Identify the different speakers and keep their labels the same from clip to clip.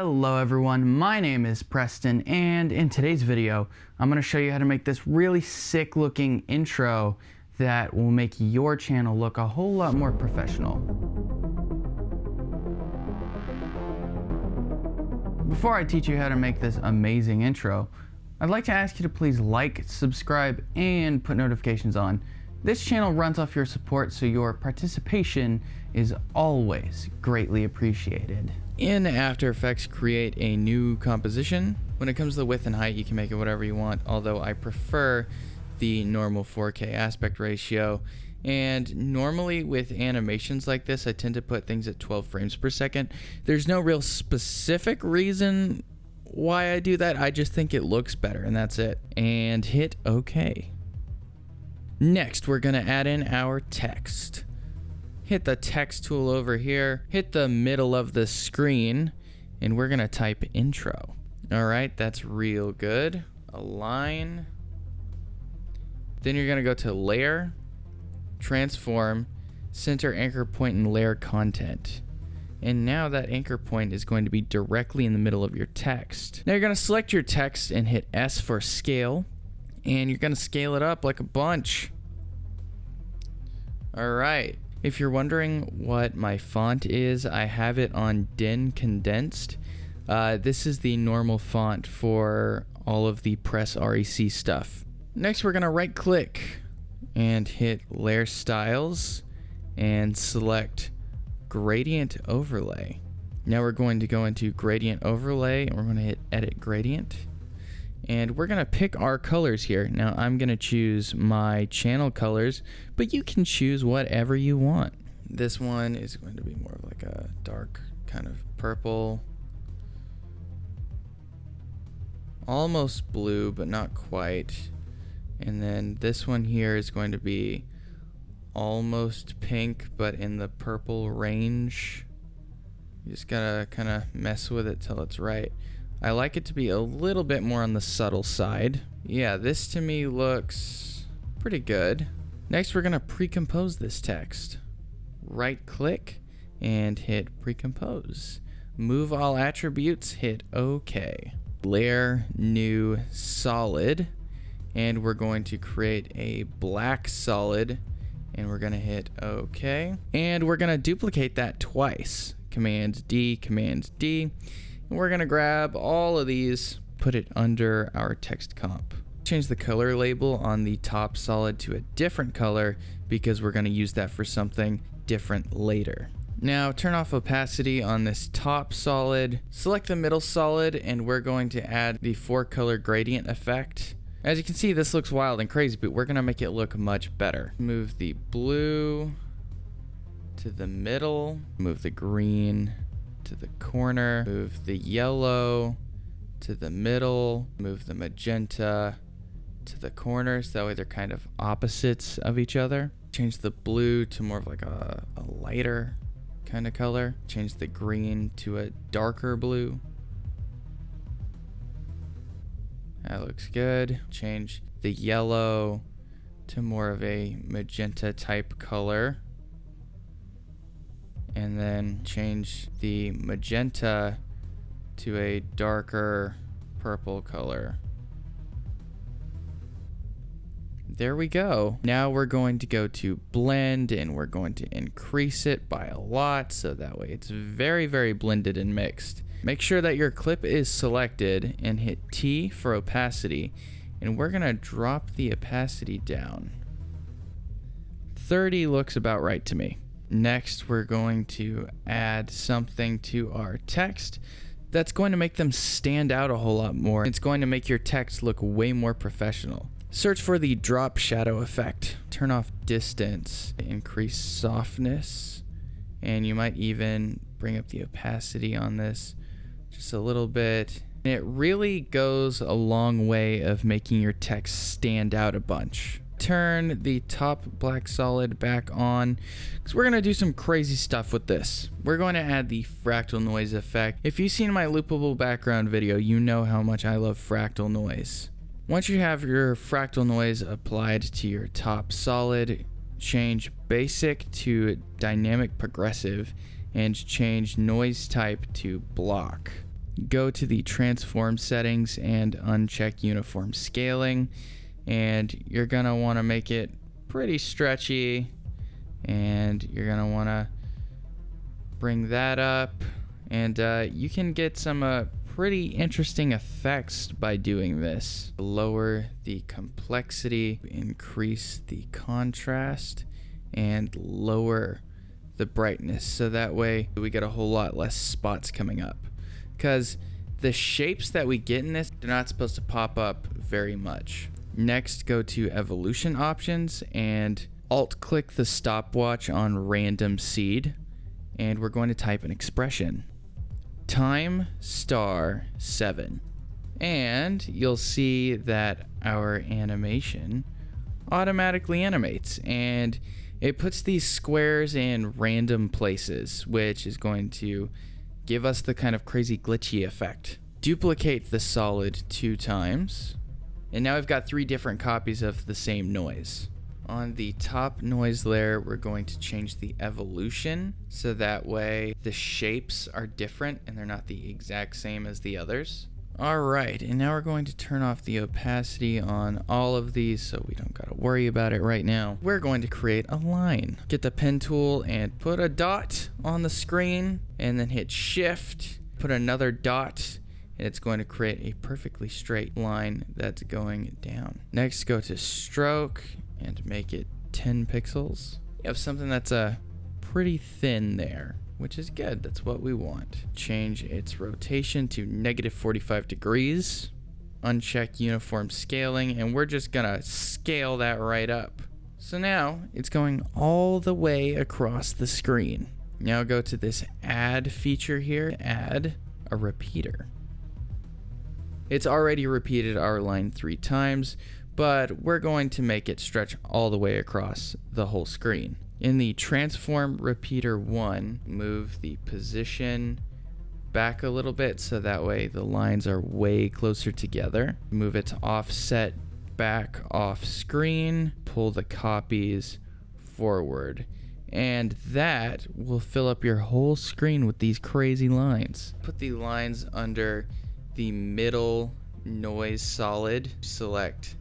Speaker 1: Hello everyone, my name is Preston, and in today's video I'm going to show you how to make this really sick looking intro that will make your channel look a whole lot more professional. Before I teach you how to make this amazing intro, I'd like to ask you to please like, subscribe, and put notifications on. This channel runs off your support, so your participation is always greatly appreciated. In After Effects, create a new composition. When it comes to the width and height, you can make it whatever you want, although I prefer the normal 4K aspect ratio. And normally with animations like this, I tend to put things at 12 frames per second. There's no real specific reason why I do that. I just think it looks better, and that's it. And hit OK. Next, we're going to add in our text. Hit the text tool over here, hit the middle of the screen, and we're going to type intro. All right, that's real good. Align. Then you're going to go to layer, transform, center anchor point, and layer content. And now that anchor point is going to be directly in the middle of your text. Now you're going to select your text and hit S for scale. And you're going to scale it up like a bunch. All right. If you're wondering what my font is, I have it on DIN condensed. This is the normal font for all of the Press REC stuff. Next, we're going to right click and hit Layer Styles and select Gradient Overlay. Now we're going to go into Gradient Overlay and we're going to hit Edit Gradient. And we're going to pick our colors here. Now I'm going to choose my channel colors, but you can choose whatever you want. This one is going to be more of like a dark kind of purple. Almost blue, but not quite. And then this one here is going to be almost pink, but in the purple range. You just gotta kind of mess with it till it's right. I like it to be a little bit more on the subtle side. Yeah, this to me looks pretty good. Next, we're gonna pre-compose this text. Right click and hit pre-compose. Move all attributes, hit OK. Layer new solid, and we're going to create a black solid, and we're gonna hit OK. And we're gonna duplicate that twice. Command D, Command D. And we're gonna grab all of these, put it under our text comp. Change the color label on the top solid to a different color because we're gonna use that for something different later. Now turn off opacity on this top solid, select the middle solid, and we're going to add the 4-color gradient effect. As you can see, this looks wild and crazy, but we're gonna make it look much better. Move the blue to the middle, move the green to the corner, move the yellow to the middle, move the magenta to the corners, that way they're kind of opposites of each other. Change the blue to more of like a lighter kind of color. Change the green to a darker blue. That looks good. Change the yellow to more of a magenta type color. And then change the magenta to a darker purple color. There we go. Now we're going to go to blend, and we're going to increase it by a lot so that way it's very, very blended and mixed. Make sure that your clip is selected and hit T for opacity, and we're gonna drop the opacity down. 30 looks about right to me. Next, we're going to add something to our text that's going to make them stand out a whole lot more. It's going to make your text look way more professional. Search for the drop shadow effect. Turn off distance, increase softness, and you might even bring up the opacity on this just a little bit. And it really goes a long way of making your text stand out a bunch. Turn the top black solid back on because we're going to do some crazy stuff with this. We're going to add the fractal noise effect. If you've seen my loopable background video, you know how much I love fractal noise. Once you have your fractal noise applied to your top solid, change basic to dynamic progressive and change noise type to block. go to the transform settings and uncheck uniform scaling, and you're gonna want to make it pretty stretchy, and you're gonna want to bring that up, and you can get some pretty interesting effects by doing this. Lower the complexity, increase the contrast, and lower the brightness, so that way we get a whole lot less spots coming up, because the shapes that we get in this, they're not supposed to pop up very much. Next, go to evolution options and alt click the stopwatch on random seed, and we're going to type an expression, time star 7, and you'll see that our animation automatically animates, and it puts these squares in random places, which is going to give us the kind of crazy glitchy effect. Duplicate the solid 2 times, and now we've got 3 different copies of the same noise. On the top noise layer, we're going to change the evolution, so that way the shapes are different and they're not the exact same as the others. Alright, and now we're going to turn off the opacity on all of these so we don't gotta worry about it right now. We're going to create a line. Get the pen tool and put a dot on the screen, and then hit shift, put another dot, and it's going to create a perfectly straight line that's going down. Next, go to stroke and make it 10 pixels. You have something that's pretty thin there, which is good. That's what we want. Change its rotation to -45 degrees. Uncheck uniform scaling, and we're just gonna scale that right up. So now it's going all the way across the screen. Now go to this add feature here, add a repeater. It's already repeated our line 3 times, but we're going to make it stretch all the way across the whole screen. In the transform repeater 1, move the position back a little bit so that way the lines are way closer together. Move it to offset back off screen, pull the copies forward, and that will fill up your whole screen with these crazy lines. Put the lines under the middle noise solid, select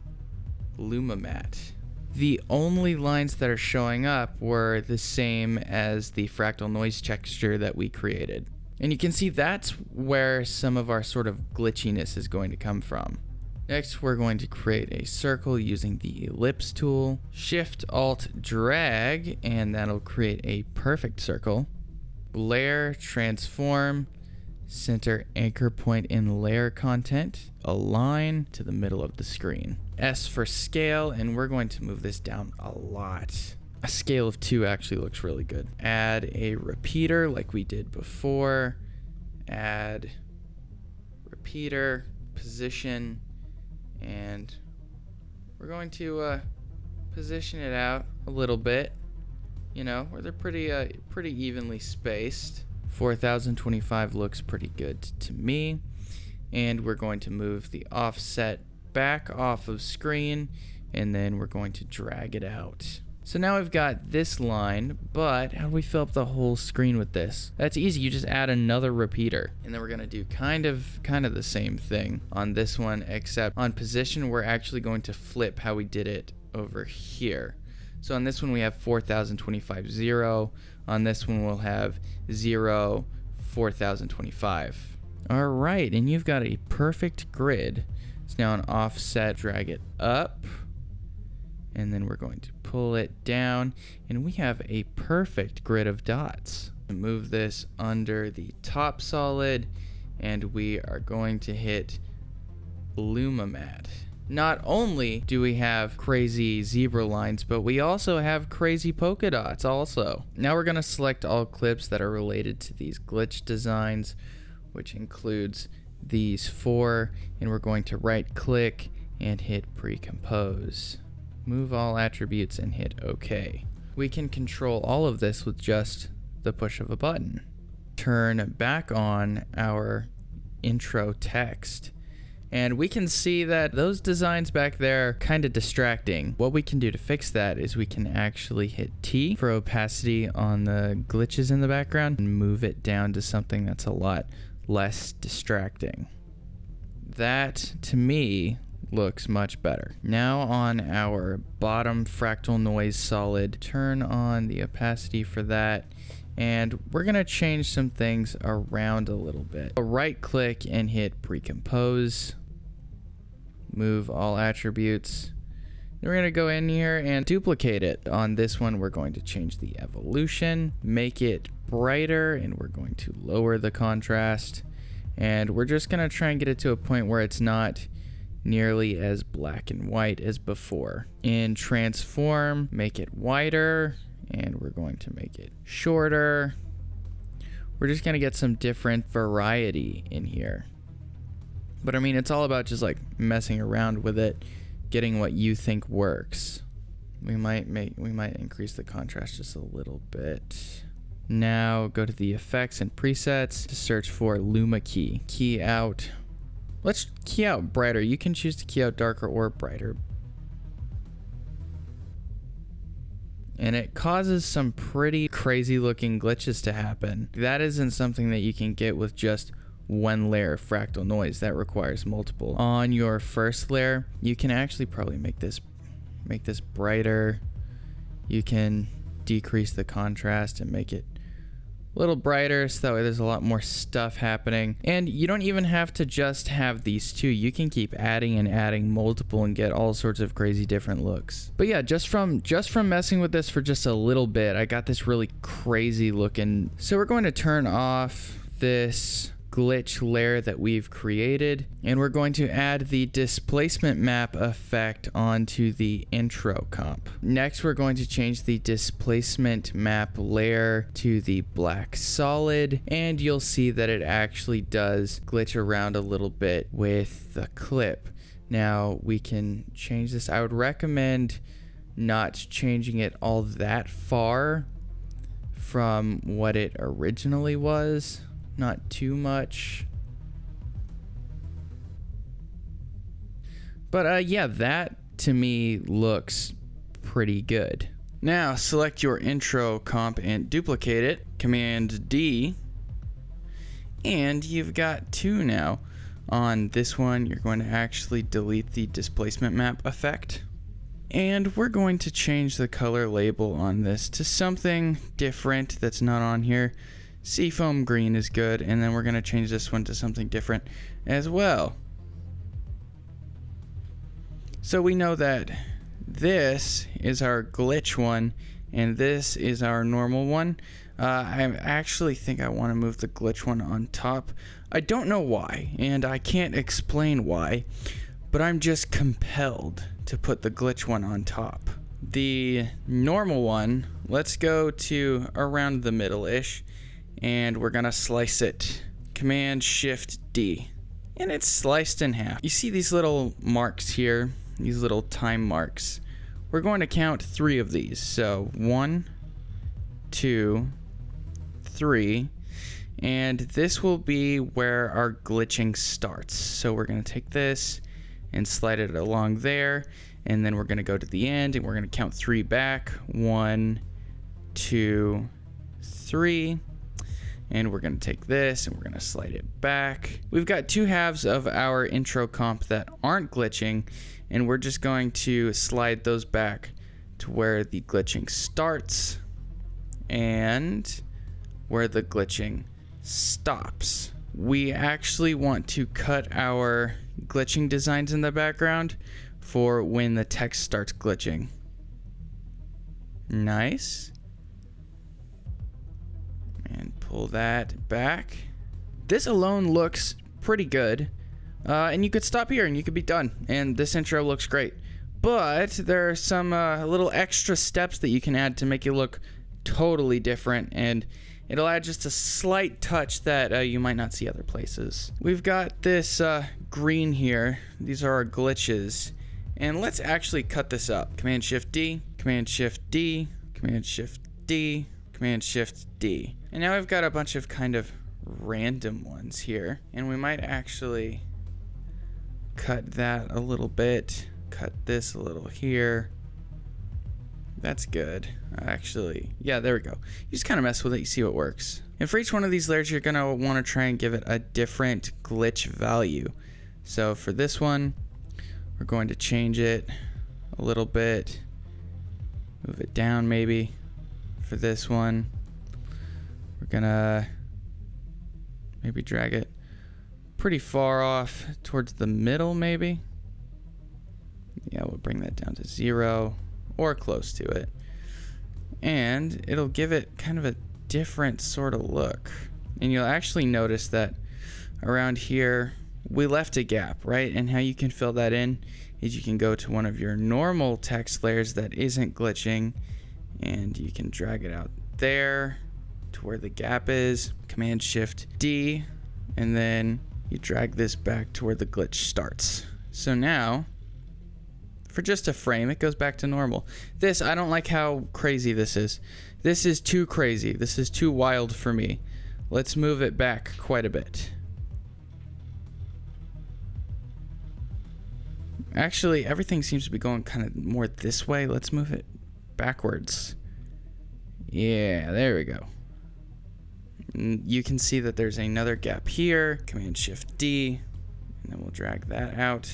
Speaker 1: Lumamat. The only lines that are showing up were the same as the fractal noise texture that we created. And you can see that's where some of our sort of glitchiness is going to come from. Next, we're going to create a circle using the ellipse tool. Shift Alt drag, and that'll create a perfect circle. Layer, transform, center anchor point in layer content, align to the middle of the screen. S for scale, and we're going to move this down a lot. A scale of 2 actually looks really good. Add a repeater like we did before. Add repeater, position, and we're going to position it out a little bit, you know, where they're pretty evenly spaced. 4025 looks pretty good to me. And we're going to move the offset back off of screen, and then we're going to drag it out. So now we've got this line, but how do we fill up the whole screen with this? That's easy. You just add another repeater, and then we're gonna do kind of the same thing on this one, except on position we're actually going to flip how we did it over here. So on this one we have 4025 0. On this one we'll have 0 4025. All right, and you've got a perfect grid. So now on offset, drag it up, and then we're going to pull it down, and we have a perfect grid of dots. Move this under the top solid, and we are going to hit Lumamat. Not only do we have crazy zebra lines, but we also have crazy polka dots also. Now we're going to select all clips that are related to these glitch designs, which includes these 4, and we're going to right click and hit pre-compose. Move all attributes and hit OK. We can control all of this with just the push of a button. Turn back on our intro text, and we can see that those designs back there are kind of distracting. What we can do to fix that is we can actually hit T for opacity on the glitches in the background and move it down to something that's a lot less distracting. That, to me, looks much better. Now on our bottom fractal noise solid, turn on the opacity for that, and we're gonna change some things around a little bit. Right click and hit pre-compose, move all attributes. Then we're gonna go in here and duplicate it. On this one, we're going to change the evolution, make it brighter, and we're going to lower the contrast. And we're just gonna try and get it to a point where it's not nearly as black and white as before. In transform, make it wider, and we're going to make it shorter. We're just gonna get some different variety in here. But I mean, it's all about just like messing around with it, getting what you think works. We might increase the contrast just a little bit. Now go to the effects and presets to search for Luma key. Key out. Let's key out brighter. You can choose to key out darker or brighter. And it causes some pretty crazy looking glitches to happen. That isn't something that you can get with just one layer of fractal noise. That requires multiple. On your first layer, you can actually probably make this brighter. You can decrease the contrast and make it a little brighter, so that way there's a lot more stuff happening. And you don't even have to just have these two. You can keep adding and adding multiple and get all sorts of crazy different looks. But yeah, just from messing with this for just a little bit, I got this really crazy looking. So we're going to turn off this glitch layer that we've created, and we're going to add the displacement map effect onto the intro comp. Next, we're going to change the displacement map layer to the black solid, and you'll see that it actually does glitch around a little bit with the clip. Now we can change this. I would recommend not changing it all that far from what it originally was. Not too much. But yeah, that to me looks pretty good. Now select your intro comp and duplicate it. Command D. And you've got two now. On this one, you're going to actually delete the displacement map effect. And we're going to change the color label on this to something different that's not on here. Seafoam green is good, and then we're going to change this one to something different as well. So we know that this is our glitch one, and this is our normal one. I actually think I want to move the glitch one on top. I don't know why, and I can't explain why, but I'm just compelled to put the glitch one on top. The normal one, let's go to around the middle-ish. And we're gonna slice it. Command Shift D. And it's sliced in half. You see these little marks here, these little time marks. We're going to count 3 of these. So 1, 2, 3. And this will be where our glitching starts. So we're gonna take this and slide it along there. And then we're gonna go to the end and we're gonna count 3 back. 1, 2, 3. And we're going to take this and we're going to slide it back. We've got 2 halves of our intro comp that aren't glitching, and we're just going to slide those back to where the glitching starts and where the glitching stops. We actually want to cut our glitching designs in the background for when the text starts glitching. Nice. And pull that back. This alone looks pretty good. And you could stop here and you could be done. And this intro looks great. But there are some little extra steps that you can add to make it look totally different. And it'll add just a slight touch that you might not see other places. We've got this green here. These are our glitches. And let's actually cut this up. Command Shift D, Command Shift D, Command Shift D, Command Shift D. And now we've got a bunch of kind of random ones here. And we might actually cut that a little bit. Cut this a little here. That's good. Actually, yeah, there we go. You just kind of mess with it, you see what works. And for each one of these layers, you're gonna wanna try and give it a different glitch value. So for this one, we're going to change it a little bit, move it down maybe. For this one, we're gonna maybe drag it pretty far off towards the middle maybe. Yeah, we'll bring that down to 0 or close to it. And it'll give it kind of a different sort of look. And you'll actually notice that around here, we left a gap, right? And how you can fill that in is you can go to one of your normal text layers that isn't glitching, and you can drag it out there to where the gap is, Command-Shift-D, and then you drag this back to where the glitch starts. So now, for just a frame, it goes back to normal. This, I don't like how crazy this is. This is too crazy. This is too wild for me. Let's move it back quite a bit. Actually, everything seems to be going kind of more this way. Let's move it backwards. Yeah, there we go. You can see that there's another gap here. Command-Shift-D, and then we'll drag that out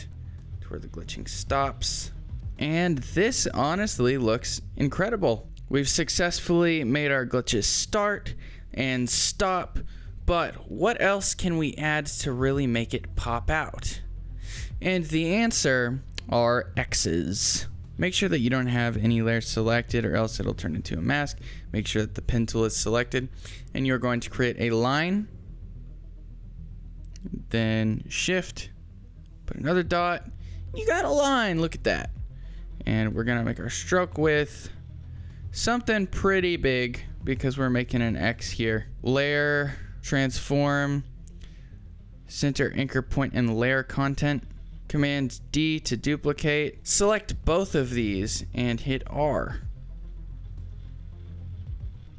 Speaker 1: to where the glitching stops. And this honestly looks incredible. We've successfully made our glitches start and stop, but what else can we add to really make it pop out? And the answer are X's. Make sure that you don't have any layers selected or else it'll turn into a mask. Make sure that the pen tool is selected, and you're going to create a line, then shift, put another dot. You got a line, look at that. And we're gonna make our stroke width something pretty big because we're making an X here. Layer, transform, center anchor point and layer content. Command D to duplicate. Select both of these and hit R.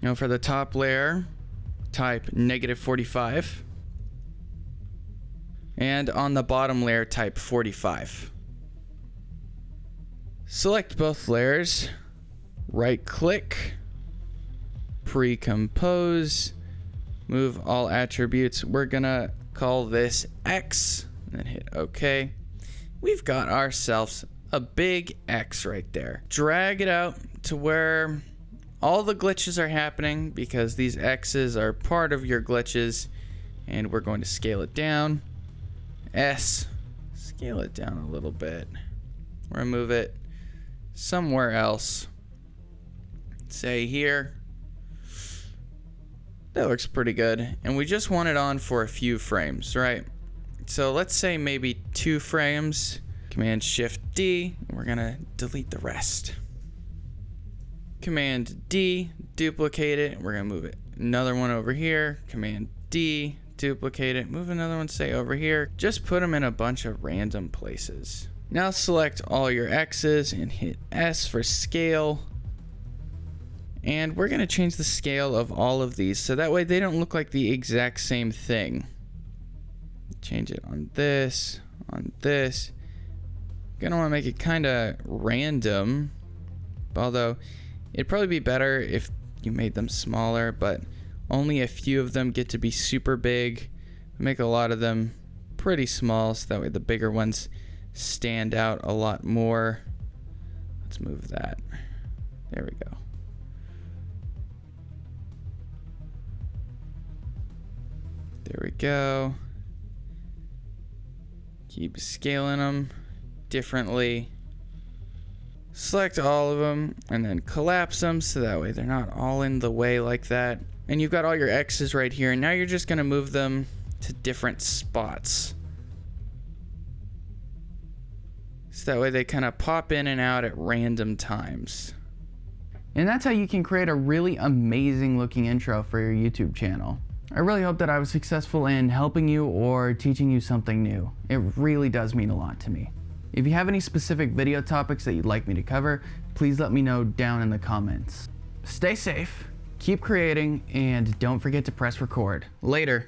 Speaker 1: Now for the top layer, type -45. And on the bottom layer, type 45. Select both layers, right click, pre-compose, move all attributes. We're gonna call this X, and then hit OK. We've got ourselves a big X right there. Drag it out to where all the glitches are happening because these X's are part of your glitches, and we're going to scale it down. S, scale it down a little bit. Remove it somewhere else. Say here. That looks pretty good. And we just want it on for a few frames, right? So let's say maybe 2 frames. Command-Shift-D. We're gonna delete the rest. Command-D, duplicate it. We're gonna move it. Another one over here. Command-D, duplicate it. Move another one, say over here. Just put them in a bunch of random places. Now select all your X's and hit S for scale. And we're gonna change the scale of all of these so that way they don't look like the exact same thing. Change it on this, on this. Gonna wanna make it kinda random, although it'd probably be better if you made them smaller, but only a few of them get to be super big. Make a lot of them pretty small so that way the bigger ones stand out a lot more. Let's move that. There we go. There we go. Keep scaling them differently. Select all of them and then collapse them so that way they're not all in the way like that. And you've got all your X's right here, and now you're just gonna move them to different spots. So that way they kind of pop in and out at random times. And that's how you can create a really amazing looking intro for your YouTube channel. I really hope that I was successful in helping you or teaching you something new. It really does mean a lot to me. If you have any specific video topics that you'd like me to cover, please let me know down in the comments. Stay safe, keep creating, and don't forget to press record. Later.